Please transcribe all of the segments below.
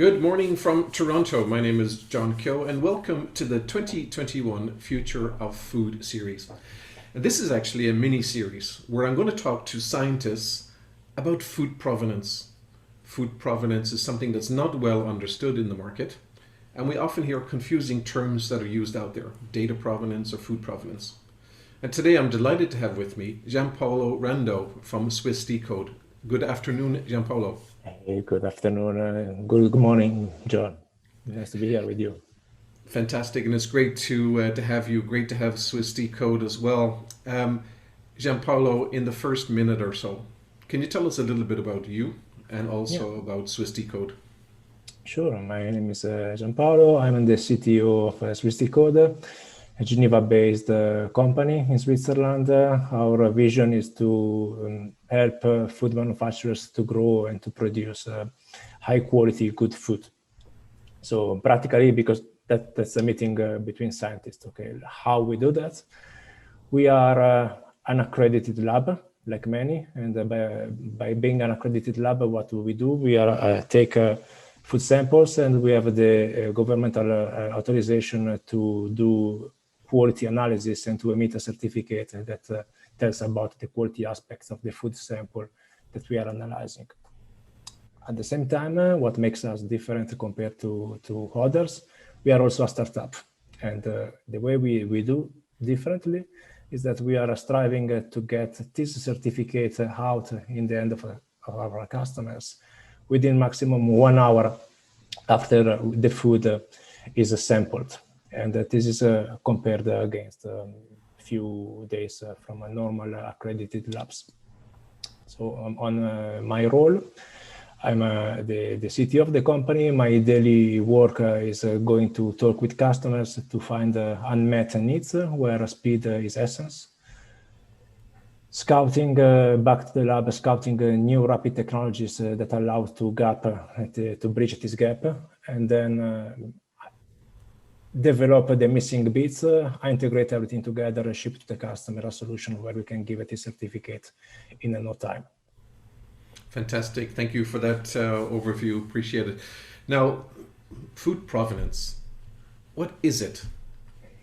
Good morning from Toronto. My name is John Keogh and welcome to the 2021 Future of Food series. And this is actually a mini series where I'm going to talk to scientists about food provenance. Food provenance is something that's not well understood in the market, and we often hear confusing terms that are used out there: data provenance or food provenance. And today I'm delighted to have with me Gianpaolo Rando from SwissDeCode. Good afternoon, Gianpaolo. Hey, good afternoon. Good morning, John. Nice to be here with you. Fantastic, and it's great to have you. Great to have SwissDeCode as well. Gianpaolo, in the first minute or so, can you tell us a little bit about you and also about SwissDeCode? Sure. My name is Gianpaolo. I'm the CTO of SwissDeCode, a Geneva-based company in Switzerland. Our vision is to help food manufacturers to grow and to produce high-quality, good food. So practically, because that's a meeting between scientists. Okay, how we do that? We are an accredited lab, like many, and by being an accredited lab, what do? We are take food samples, and we have the governmental authorization to do quality analysis and to emit a certificate that tells about the quality aspects of the food sample that we are analyzing. At the same time, what makes us different compared to others, we are also a startup. And the way we do differently is that we are striving to get this certificate out in the end of our customers within maximum 1 hour after the food is sampled. And this is compared against a few days from a normal accredited labs. So on my role, I'm the CTO of the company. My daily work is going to talk with customers to find unmet needs where speed is essence. Scouting back to the lab, scouting new rapid technologies that allow to bridge this gap, and then develop the missing bits, integrate everything together, and ship to the customer a solution where we can give it a certificate in no time. Fantastic. Thank you for that overview. Appreciate it. Now, food provenance, what is it?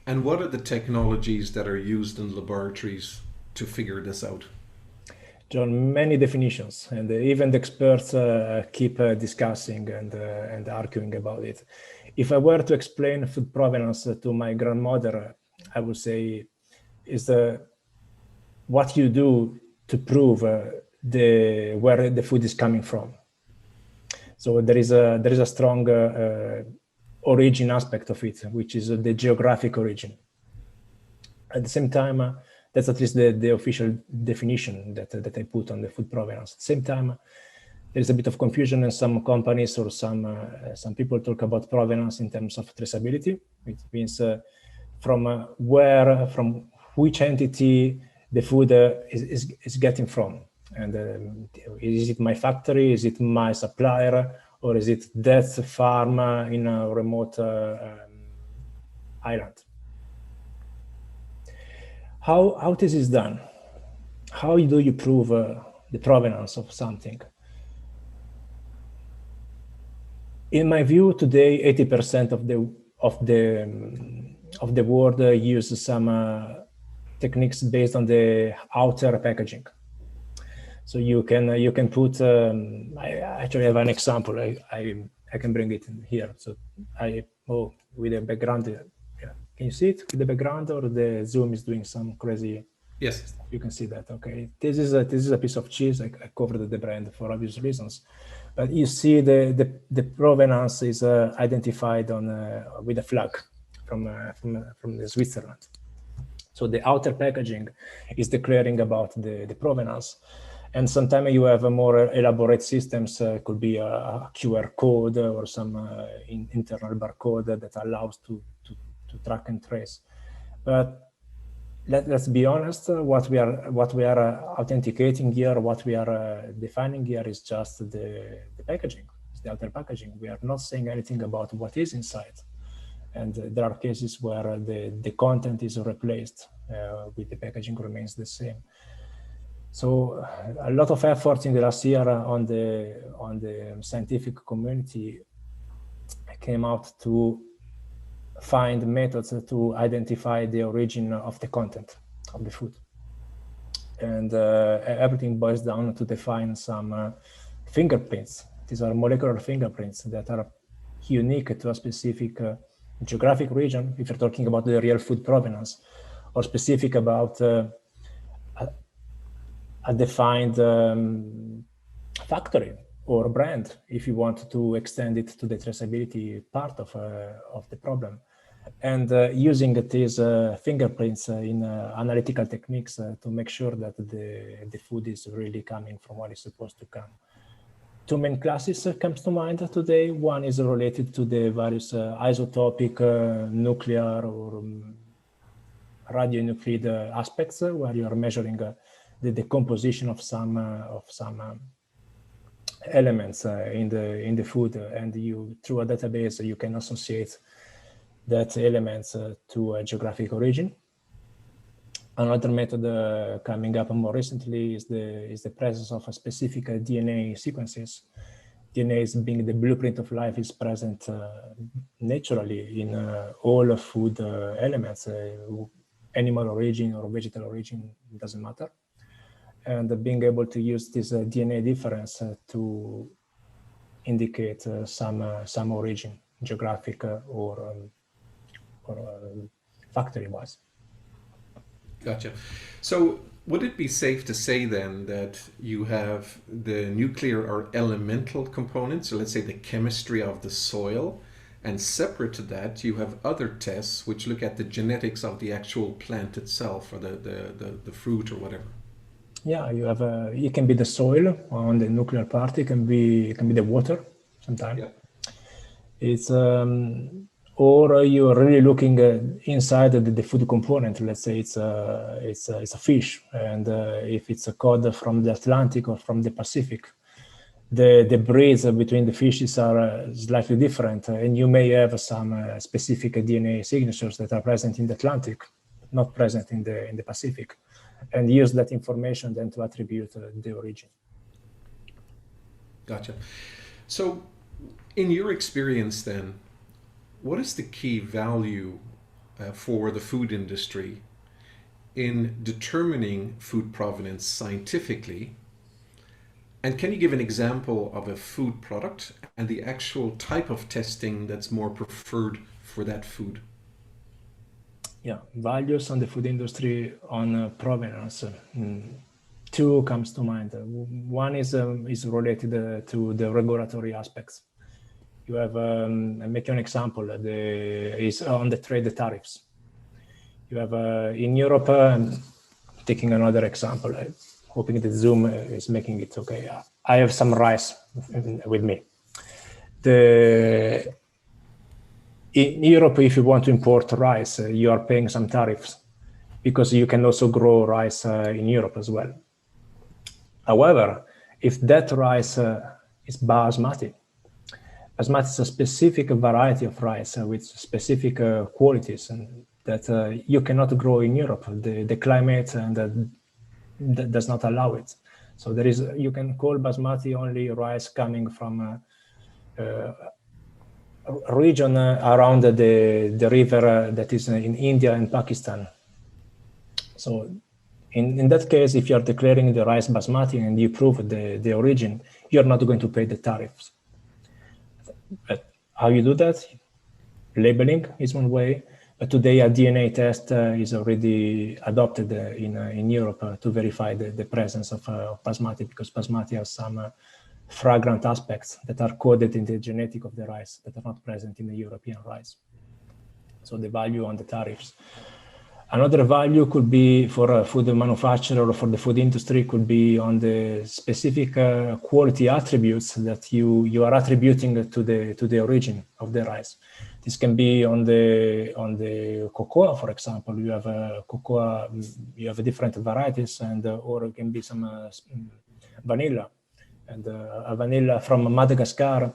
And what are the technologies that are used in laboratories to figure this out? John, many definitions, and even the experts keep discussing and arguing about it. If I were to explain food provenance to my grandmother, I would say is what you do to prove where the food is coming from. So there is a strong origin aspect of it, which is the geographic origin. At the same time, that's at least the official definition that I put on the food provenance. At the same time, there's a bit of confusion in some companies, or some people talk about provenance in terms of traceability. It means from which entity the food is getting from. And is it my factory? Is it my supplier? Or is it that farm in a remote island? How this is done? How do you prove the provenance of something? In my view, today, 80% of the world use some techniques based on the outer packaging. So you can put. I actually have an example. I can bring it in here. So with the background. Yeah. Can you see it with the background, or the Zoom is doing some crazy? Yes. You can see that. Okay. This is a piece of cheese. I covered the brand for obvious reasons, but you see the provenance is identified with a flag from the Switzerland. So the outer packaging is declaring about the provenance. And sometimes you have a more elaborate systems, could be a QR code or some internal barcode that allows to track and trace. But let's be honest, what we are authenticating here, what we are defining here is just the packaging, it's the outer packaging. We are not saying anything about what is inside. And there are cases where the content is replaced with the packaging remains the same. So a lot of effort in the last year on the scientific community came out to find methods to identify the origin of the content of the food. And everything boils down to define some fingerprints. These are molecular fingerprints that are unique to a specific geographic region, if you're talking about the real food provenance, or specific about a defined factory or brand, if you want to extend it to the traceability part of the problem. And using these fingerprints in analytical techniques to make sure that the food is really coming from what is supposed to come. Two main classes comes to mind today. One is related to the various isotopic, nuclear, or radionuclide aspects, where you are measuring the decomposition of some elements in the food, and you, through a database, you can associate that elements to a geographic origin. Another method coming up more recently is the presence of a specific DNA sequences. DNA is being the blueprint of life, is present naturally in all food elements, animal origin or vegetal origin, doesn't matter. And being able to use this DNA difference to indicate some origin, geographic or factory-wise. Gotcha. So would it be safe to say then that you have the nuclear or elemental components, so let's say the chemistry of the soil, and separate to that you have other tests which look at the genetics of the actual plant itself, or the fruit or whatever? Yeah, you have it can be the soil on the nuclear part, it can be the water sometimes. Yeah. It's or you are really looking inside the food component. Let's say it's a fish, and if it's a cod from the Atlantic or from the Pacific, the breeds between the fishes are slightly different, and you may have some specific DNA signatures that are present in the Atlantic, not present in the Pacific, and use that information then to attribute the origin. Gotcha. So in your experience then, what is the key value for the food industry in determining food provenance scientifically? And can you give an example of a food product and the actual type of testing that's more preferred for that food? Yeah, values on the food industry on provenance. Two comes to mind. One is related to the regulatory aspects. You have, I'll make you an example, is on the trade tariffs. You have in Europe, taking another example, hoping that Zoom is making it okay. I have some rice with me. In Europe, if you want to import rice, you are paying some tariffs because you can also grow rice in Europe as well. However, if that rice is basmati, basmati is a specific variety of rice with specific qualities and that you cannot grow in Europe. The climate and that does not allow it. So there is, you can call basmati only rice coming from region around the river that is in India and Pakistan. So in that case, if you're declaring the rice basmati and you prove the origin, you're not going to pay the tariffs. But how you do that? Labeling is one way, but today a DNA test is already adopted in Europe to verify the presence of basmati, because basmati has some fragrant aspects that are coded in the genetic of the rice that are not present in the European rice. So the value on the tariffs. Another value could be for a food manufacturer or for the food industry could be on the specific quality attributes that you are attributing to the origin of the rice. This can be on the cocoa, for example. You have cocoa, you have different varieties, and or it can be some vanilla. And a vanilla from Madagascar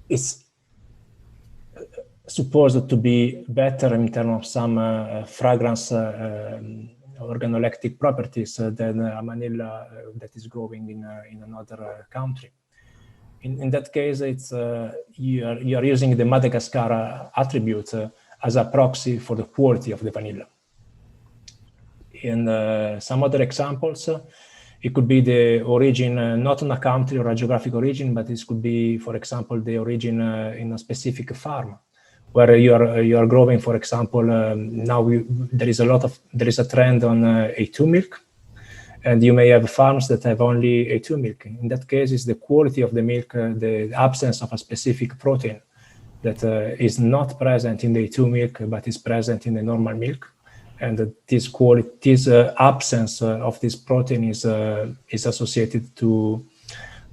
is supposed to be better in terms of some fragrance organoleptic properties than a vanilla that is growing in another country. in that case, it's you are using the Madagascar attribute as a proxy for the quality of the vanilla. In some other examples, it could be the origin, not on a country or a geographic origin, but this could be, for example, the origin in a specific farm, where you are growing. For example, now there is a trend on A2 milk, and you may have farms that have only A2 milk. In that case, it's the quality of the milk, the absence of a specific protein that is not present in the A2 milk, but is present in the normal milk. And this absence of this protein is associated to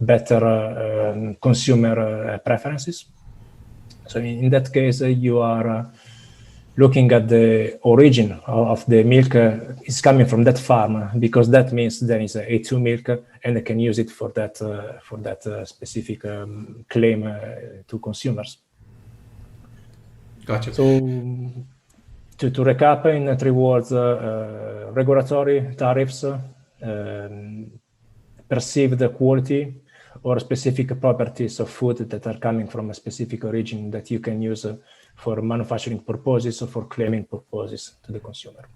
better consumer preferences. So in that case, you are looking at the origin of the milk is coming from that farm, because that means there is A2 milk, and they can use it for that specific claim to consumers. Gotcha. So to recap in 3 words, regulatory, tariffs, perceived quality, or specific properties of food that are coming from a specific origin that you can use for manufacturing purposes or for claiming purposes to the consumer.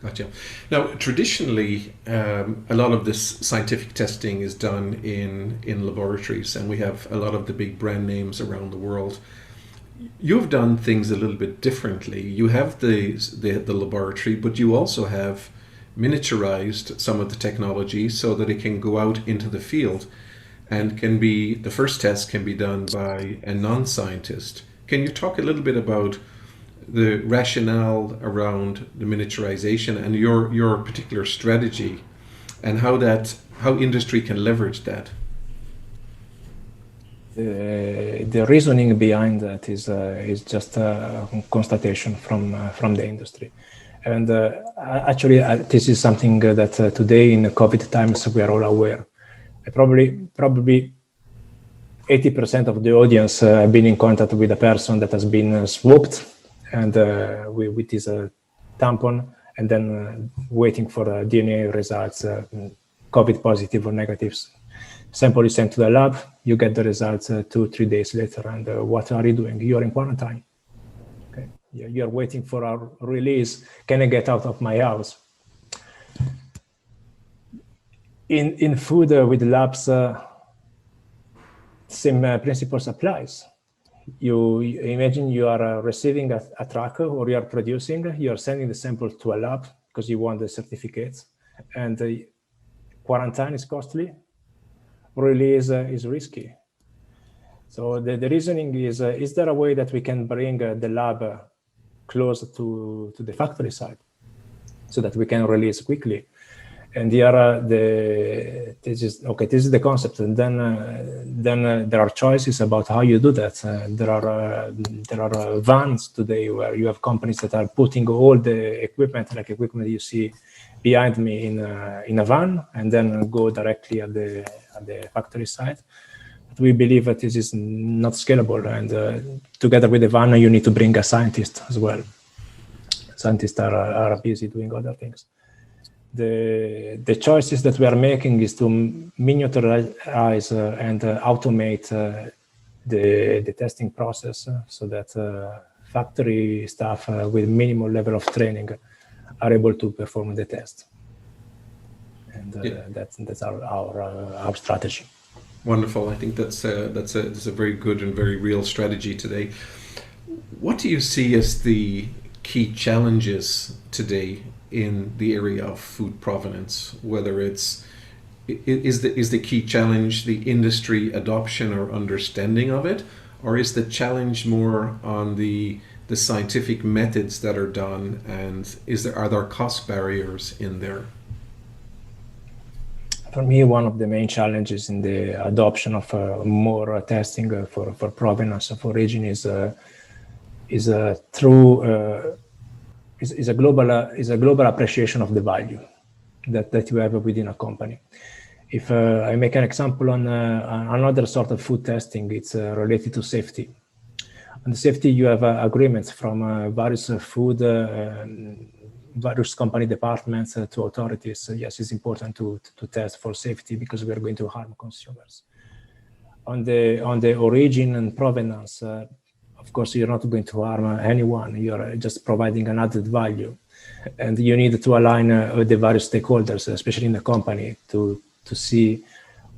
Gotcha. Now, traditionally, a lot of this scientific testing is done in laboratories, and we have a lot of the big brand names around the world. You've done things a little bit differently. You have the laboratory, but you also have miniaturized some of the technology so that it can go out into the field, and the first test can be done by a non-scientist. Can you talk a little bit about the rationale around the miniaturization and your particular strategy, and how industry can leverage that? The reasoning behind that is just a constatation from the industry, and actually this is something that today in COVID times we are all aware. Probably 80% of the audience have been in contact with a person that has been swabbed and with his tampon, and then waiting for DNA results, COVID positive or negatives. Sample is sent to the lab, you get the results 2-3 days later, and what are you doing? You are in quarantine. Okay, you are waiting for our release. Can I get out of my house? In food with labs, same principles applies. You imagine you are receiving a truck, or you are producing, you are sending the sample to a lab because you want the certificates, and quarantine is costly, release is risky. So the reasoning is there a way that we can bring the lab close to the factory side so that we can release quickly? And here, this is the concept. And then there are choices about how you do that. There are vans today where you have companies that are putting all the equipment, like equipment you see behind me, in a van, and then go directly at the factory side. But we believe that this is not scalable, and together with the van, you need to bring a scientist as well. Scientists are busy doing other things. The choices that we are making is to miniaturize and automate the testing process so that factory staff with minimal level of training are able to perform the test. And that's our strategy. Wonderful. I think that's a very good and very real strategy today. What do you see as the key challenges today in the area of food provenance? Whether is the key challenge the industry adoption or understanding of it, or is the challenge more on the scientific methods that are done, and are there cost barriers in there? For me, one of the main challenges in the adoption of more testing for provenance of origin is a global appreciation of the value that you have within a company. If I make an example on another sort of food testing, it's related to safety. On the safety, you have agreements from various various company departments to authorities. Yes, it's important to test for safety because we are going to harm consumers. on the origin and provenance, of course, you're not going to harm anyone. You're just providing an added value, and you need to align with the various stakeholders, especially in the company, to see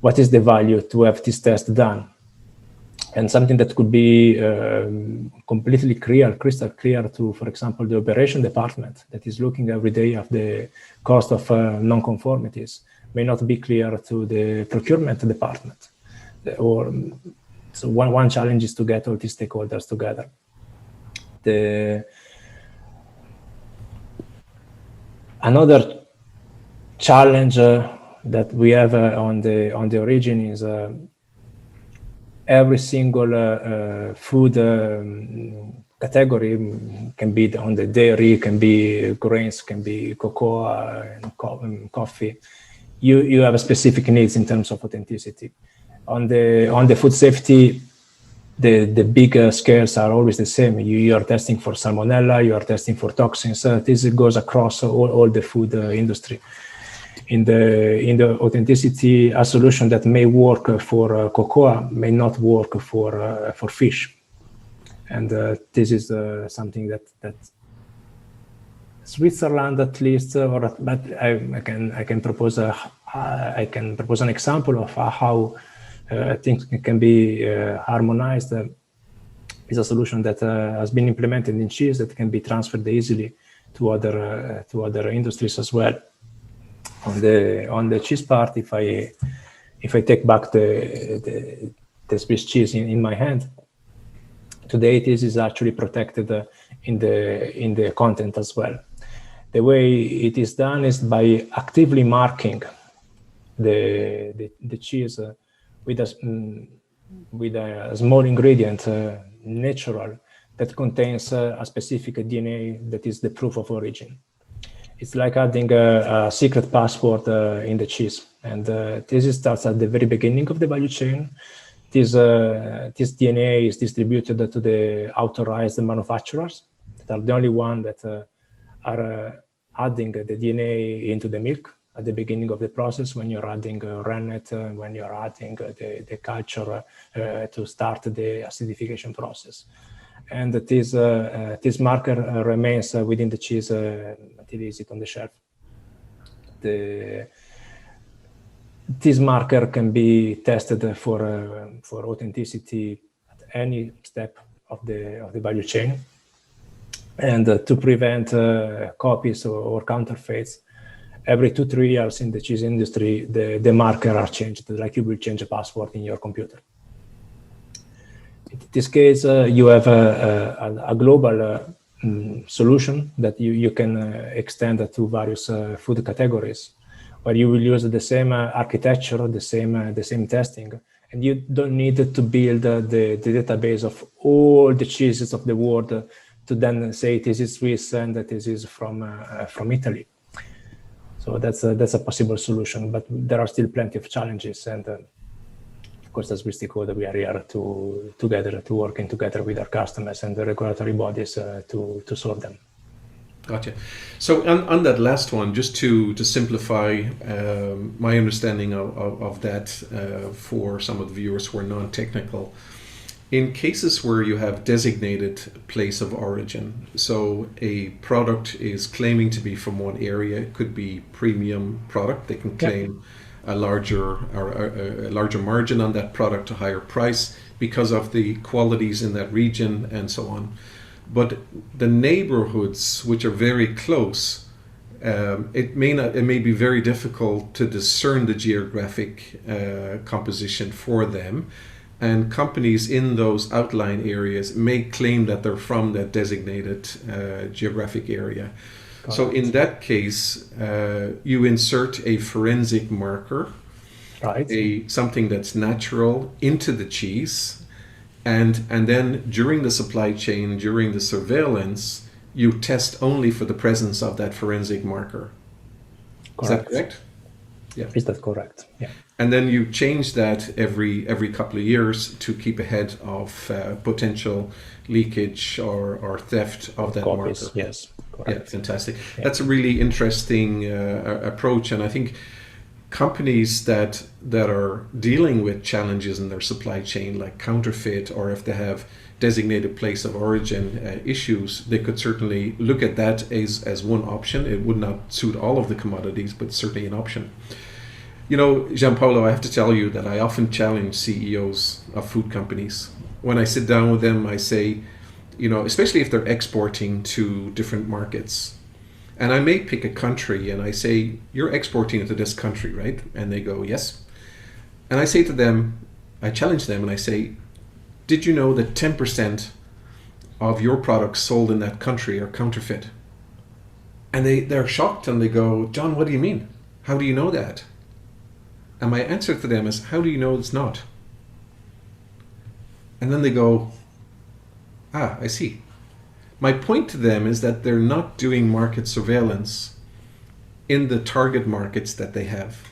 what is the value to have this test done. And something that could be completely clear, crystal clear to, for example, the operation department that is looking every day at the cost of non-conformities may not be clear to the procurement department. So one challenge is to get all these stakeholders together. Another challenge that we have on the origin is every single food category can be on the dairy, can be grains, can be cocoa and coffee. You have specific needs in terms of authenticity. On the food safety, the big scales are always the same. You are testing for salmonella, you are testing for toxins. This goes across all the food industry. In the authenticity, a solution that may work for cocoa may not work for fish, and this is something that Switzerland, at least, but I can propose an example of how things can be harmonized. Is a solution that has been implemented in cheese that can be transferred easily to other industries as well. On the cheese part, if I take back the Swiss cheese in my hand, today this is actually protected in the content as well. The way it is done is by actively marking the cheese with a small ingredient, natural, that contains a specific DNA that is the proof of origin. It's like adding a secret passport in the cheese. And this starts at the very beginning of the value chain. This DNA is distributed to the authorized manufacturers that are the only ones that are adding the DNA into the milk at the beginning of the process, when you're adding rennet, when you're adding the culture to start the acidification process. And this marker remains within the cheese until you sit on the shelf. This marker can be tested for authenticity at any step of the value chain, and to prevent copies or counterfeits. Every 2-3 years in the cheese industry, the marker are changed, like you will change a password in your computer. In this case, you have a global solution that you can extend to various food categories, where you will use the same architecture, the same testing, and you don't need to build the database of all the cheeses of the world to then say this is Swiss and that this is from Italy. So that's a possible solution, but there are still plenty of challenges, and of course, as SwissDeCode, we are here to working together with our customers and the regulatory bodies to solve them. Gotcha. So on that last one, just to simplify my understanding of that for some of the viewers who are non-technical, in cases where you have designated place of origin, so a product is claiming to be from one area, it could be premium product, they can claim a larger margin on that product, a higher price because of the qualities in that region and so on. But the neighborhoods, which are very close, it may be very difficult to discern the geographic composition for them. And companies in those outlying areas may claim that they're from that designated geographic area. So in that case, you insert a forensic marker, something that's natural, into the cheese, and then during the supply chain, during the surveillance, you test only for the presence of that forensic marker. Correct. Is that correct? Yeah. Is that correct? Yeah. And then you change that every couple of years to keep ahead of potential leakage or theft of that copies, marker. Yes, correct. Yeah, fantastic. Yeah. That's a really interesting approach, and I think companies that are dealing with challenges in their supply chain, like counterfeit, or if they have designated place of origin issues, they could certainly look at that as one option. It would not suit all of the commodities, but certainly an option. You know, Gianpaolo, I have to tell you that I often challenge CEOs of food companies. When I sit down with them, I say, you know, especially if they're exporting to different markets, and I may pick a country and I say, you're exporting into this country, right? And they go, yes. And I say to them, I challenge them and I say, did you know that 10% of your products sold in that country are counterfeit? And they're shocked and they go, John, what do you mean? How do you know that? And my answer to them is, how do you know it's not? And then they go, I see. My point to them is that they're not doing market surveillance in the target markets that they have.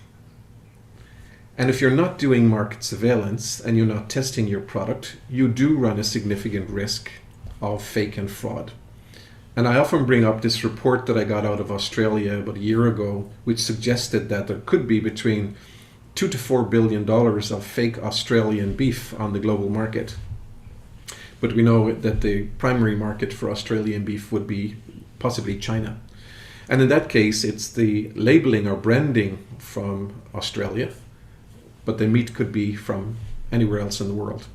And if you're not doing market surveillance and you're not testing your product, you do run a significant risk of fake and fraud. And I often bring up this report that I got out of Australia about a year ago, which suggested that there could be between $2 to $4 billion of fake Australian beef on the global market. But we know that the primary market for Australian beef would be possibly China. And in that case, it's the labeling or branding from Australia, but the meat could be from anywhere else in the world.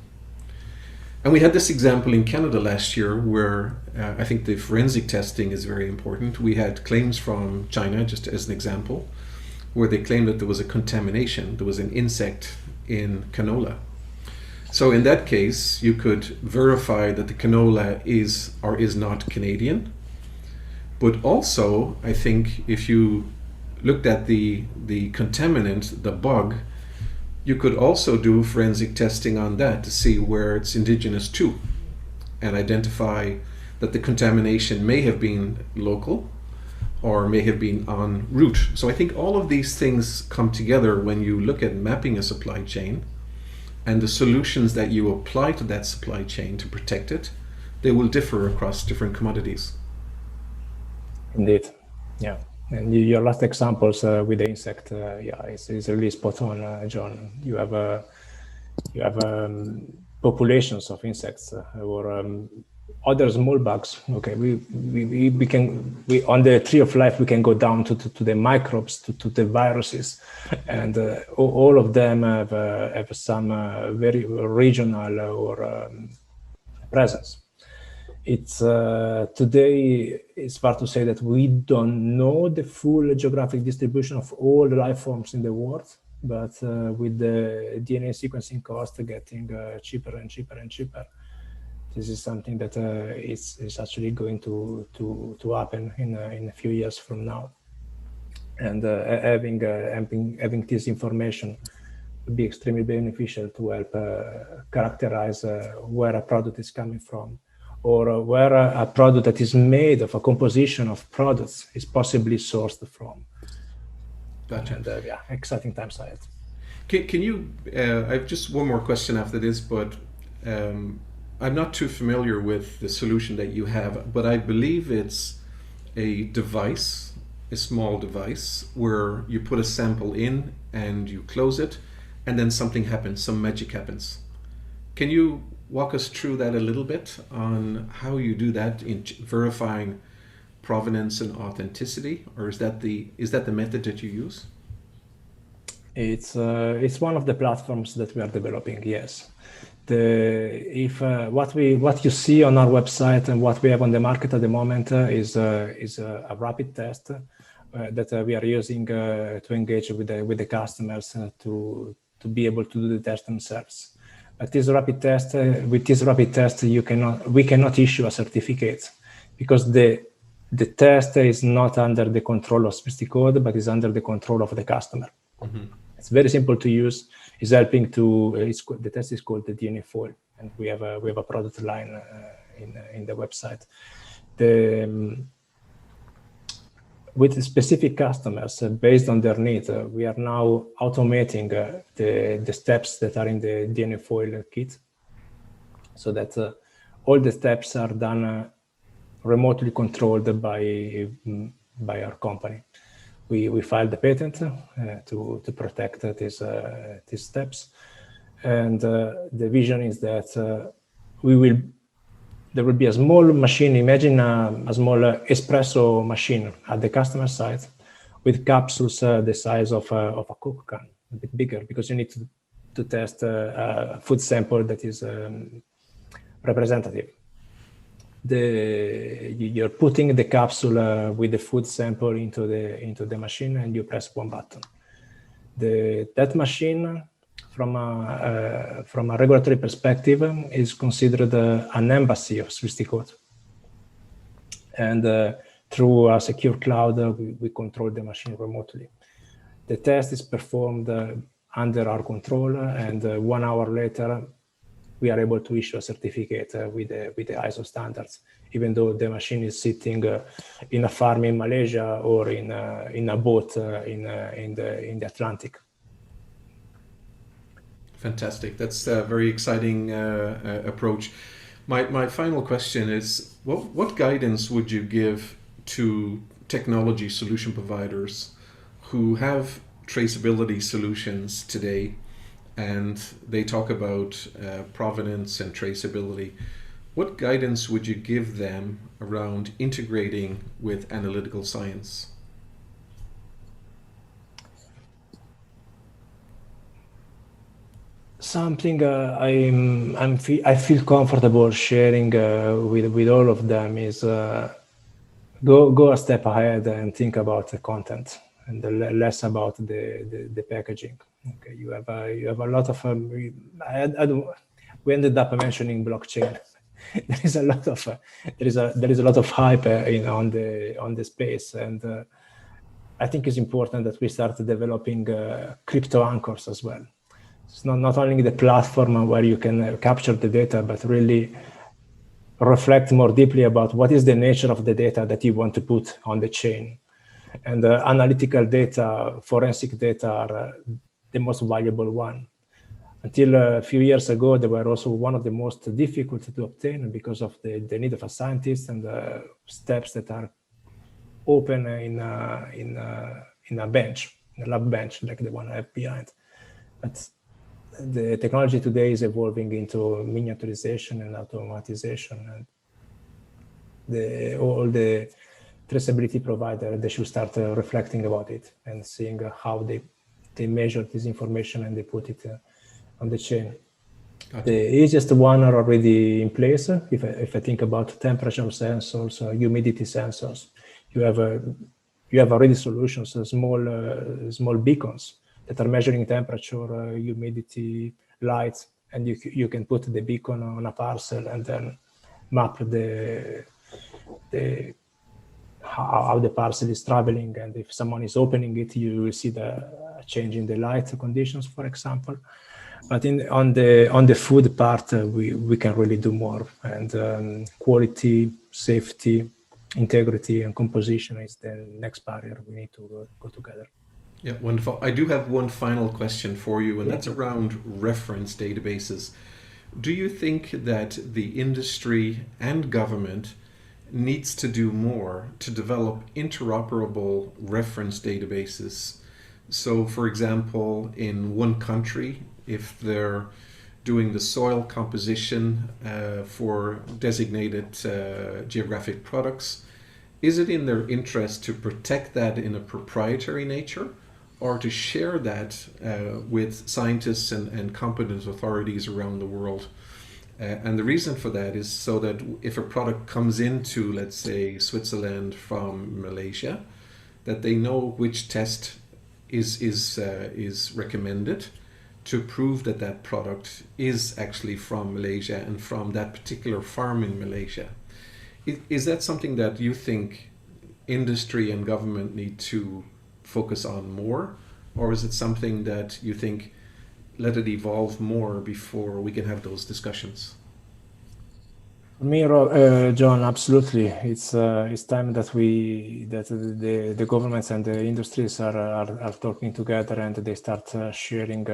And we had this example in Canada last year where I think the forensic testing is very important. We had claims from China, just as an example, where they claimed that there was a contamination, there was an insect in canola. So in that case, you could verify that the canola is or is not Canadian. But also, I think if you looked at the contaminant, the bug, you could also do forensic testing on that to see where it's indigenous to and identify that the contamination may have been local or may have been en route. So I think all of these things come together when you look at mapping a supply chain, and the solutions that you apply to that supply chain to protect it, they will differ across different commodities. Indeed, yeah. And your last examples with the insect, it's really spot on, John. You have populations of insects or other small bugs. Okay, we can on the tree of life we can go down to the microbes, to the viruses, and all of them have some very regional or presence. It's today it's fair to say that we don't know the full geographic distribution of all the life forms in the world, but with the DNA sequencing cost getting cheaper and cheaper and cheaper, this is something that is actually going to happen in a few years from now. And having this information would be extremely beneficial to help characterize where a product is coming from, or where a product that is made of a composition of products is possibly sourced from. Gotcha. And exciting times ahead. Can you, I have just one more question after this, but I'm not too familiar with the solution that you have, but I believe it's a device, a small device, where you put a sample in and you close it, and then something happens, some magic happens. Can you walk us through that a little bit on how you do that in verifying provenance and authenticity, or is that the method that you use? It's one of the platforms that we are developing. Yes, what you see on our website and what we have on the market at the moment is a rapid test that we are using to engage with the customers to be able to do the test themselves. But with this rapid test, we cannot issue a certificate because the test is not under the control of SwissDeCode, but is under the control of the customer. Mm-hmm. It's very simple to use. It's helping the test is called the DNA foil, and we have a product line in the website. With the specific customers, based on their needs, we are now automating the steps that are in the DNA foil kit, so that all the steps are done remotely controlled by our company. we filed the patent to protect these steps. And the vision is that there will be a small machine. Imagine a small espresso machine at the customer side with capsules the size of a Coke can, a bit bigger, because you need to test a food sample that is representative. You're putting the capsule with the food sample into the machine, and you press one button. That machine, from a regulatory perspective, is considered an embassy of SwissDeCode. And through a secure cloud, we control the machine remotely. The test is performed under our control, and 1 hour later, we are able to issue a certificate with the ISO standards, even though the machine is sitting in a farm in Malaysia or in a boat in the Atlantic. Fantastic. That's a very exciting approach. My final question is, what guidance would you give to technology solution providers who have traceability solutions today, and they talk about provenance and traceability? What guidance would you give them around integrating with analytical science? Something I feel comfortable sharing with all of them is go a step ahead and think about the content and less about the packaging. Okay, you have a lot of we ended up mentioning blockchain. There is a lot of hype on the space, and I think it's important that we start developing crypto anchors as well. It's not only the platform where you can capture the data, but really reflect more deeply about what is the nature of the data that you want to put on the chain. And analytical data, forensic data are the most valuable one. Until a few years ago, they were also one of the most difficult to obtain because of the need of a scientist and the steps that are open in a bench, in a lab bench, like the one I have behind. But the technology today is evolving into miniaturization and automatization, and all the traceability provider, they should start reflecting about it and seeing how they measure this information and they put it on the chain. Gotcha. The easiest one are already in place. If I think about temperature sensors, humidity sensors, you have already solutions, small beacons that are measuring temperature, humidity, light, and you can put the beacon on a parcel and then map how the parcel is traveling, and if someone is opening it, you will see the change in the light conditions, for example. But on the food part, we can really do more, and quality, safety, integrity, and composition is the next barrier we need to go together. Yeah, wonderful. I do have one final question for you, and that's around reference databases. Do you think that the industry and government needs to do more to develop interoperable reference databases? So, for example, in one country, if they're doing the soil composition for designated geographic products, is it in their interest to protect that in a proprietary nature, or to share that with scientists and competent authorities around the world? And the reason for that is so that if a product comes into, let's say, Switzerland from Malaysia, that they know which test is recommended to prove that that product is actually from Malaysia and from that particular farm in Malaysia. Is that something that you think industry and government need to focus on more, or is it something that you think let it evolve more before we can have those discussions? Me, John, absolutely. It's time that the governments and the industries are talking together and they start sharing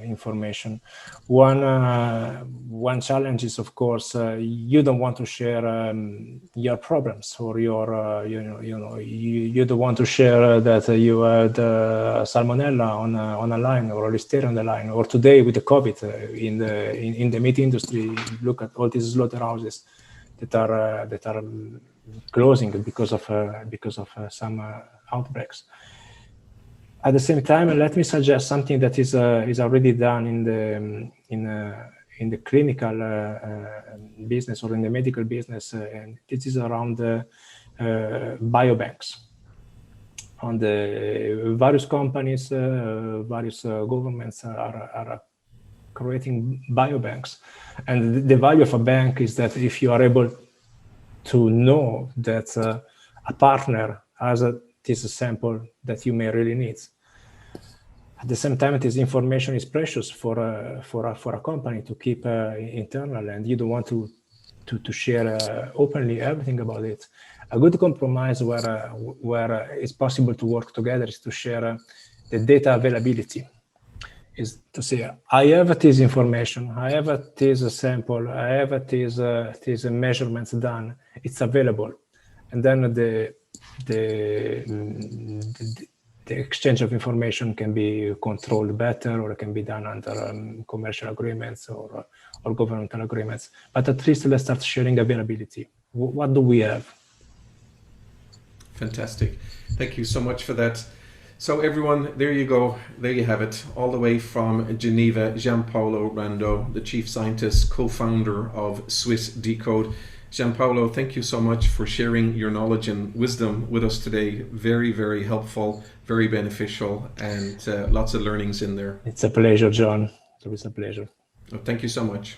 information. One challenge is, of course, you don't want to share your problems or your you don't want to share that you had salmonella on a line or listeria on the line, or today with the COVID in the meat industry. Look at all these slaughterhouses that are closing because of some outbreaks. At the same time, let me suggest something that is already done in the clinical business or in the medical business, and this is around biobanks. On the various companies, various governments are creating biobanks, and the value of a bank is that if you are able to know that a partner has this sample that you may really need. At the same time, this information is precious for a company to keep internal, and you don't want to share openly everything about it. A good compromise where it's possible to work together is to share the data availability. Is to say, I have this information, I have this sample, I have these measurements done, it's available. And then the exchange of information can be controlled better, or it can be done under commercial agreements or governmental agreements. But at least let's start sharing availability. What do we have? Fantastic. Thank you so much for that. So everyone, there you go. There you have it. All the way from Geneva, Gianpaolo Rando, the chief scientist, co-founder of SwissDeCode. Gianpaolo, thank you so much for sharing your knowledge and wisdom with us today. Very, very helpful, very beneficial, and lots of learnings in there. It's a pleasure, John. It was a pleasure. Thank you so much.